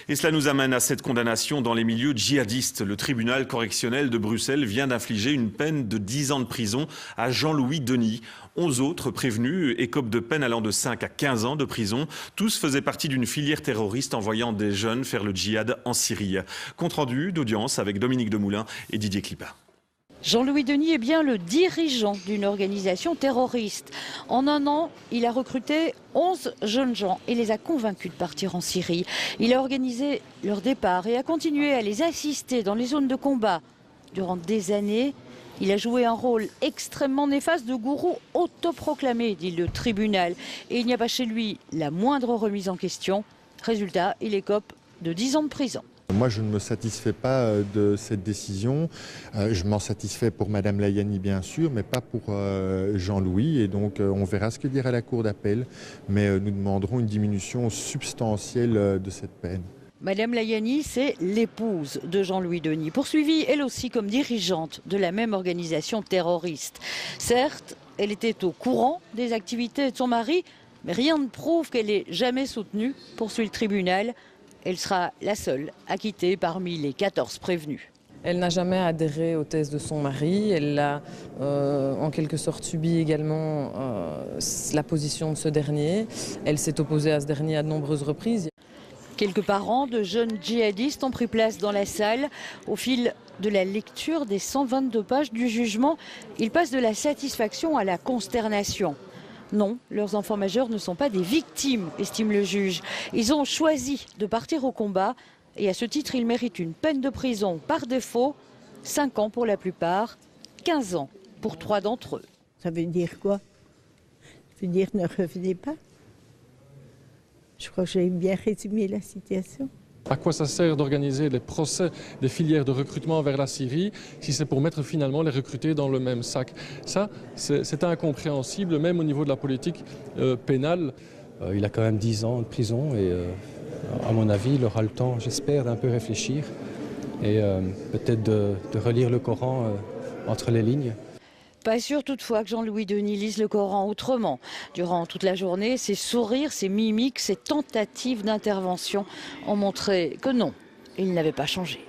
Et cela nous amène à cette condamnation dans les milieux djihadistes. Le tribunal correctionnel de Bruxelles vient d'infliger une peine de 10 ans de prison à Jean-Louis Denis. 11 autres prévenus écopent de peines allant de 5 à 15 ans de prison. Tous faisaient partie d'une filière terroriste envoyant des jeunes faire le djihad en Syrie. Compte rendu d'audience avec Dominique Demoulin et Didier Clippa. Jean-Louis Denis est bien le dirigeant d'une organisation terroriste. En un an, il a recruté 11 jeunes gens et les a convaincus de partir en Syrie. Il a organisé leur départ et a continué à les assister dans les zones de combat. Durant des années, il a joué un rôle extrêmement néfaste de gourou autoproclamé, dit le tribunal. Et il n'y a pas chez lui la moindre remise en question. Résultat, il écope de 10 ans de prison. Moi, je ne me satisfais pas de cette décision. Je m'en satisfais pour Madame Layani, bien sûr, mais pas pour Jean-Louis. Et donc, on verra ce que dira la Cour d'appel. Mais nous demanderons une diminution substantielle de cette peine. Madame Layani, c'est l'épouse de Jean-Louis Denis, poursuivie elle aussi comme dirigeante de la même organisation terroriste. Certes, elle était au courant des activités de son mari, mais rien ne prouve qu'elle ait jamais soutenu, poursuit le tribunal. Elle sera la seule acquittée parmi les 14 prévenus. Elle n'a jamais adhéré aux thèses de son mari. Elle a en quelque sorte subi également la position de ce dernier. Elle s'est opposée à ce dernier à de nombreuses reprises. Quelques parents de jeunes djihadistes ont pris place dans la salle. Au fil de la lecture des 122 pages du jugement, ils passent de la satisfaction à la consternation. Non, leurs enfants majeurs ne sont pas des victimes, estime le juge. Ils ont choisi de partir au combat et à ce titre, ils méritent une peine de prison par défaut, 5 ans pour la plupart, 15 ans pour 3 d'entre eux. Ça veut dire quoi? Ça veut dire ne revenez pas? Je crois que j'ai bien résumé la situation. À quoi ça sert d'organiser les procès des filières de recrutement vers la Syrie si c'est pour mettre finalement les recrutés dans le même sac? Ça, c'est incompréhensible, même au niveau de la politique pénale. Il a quand même 10 ans de prison et à mon avis, il aura le temps, j'espère, d'un peu réfléchir et peut-être de relire le Coran entre les lignes. Pas sûr toutefois que Jean-Louis Denis lise le Coran autrement. Durant toute la journée, ses sourires, ses mimiques, ses tentatives d'intervention ont montré que non, il n'avait pas changé.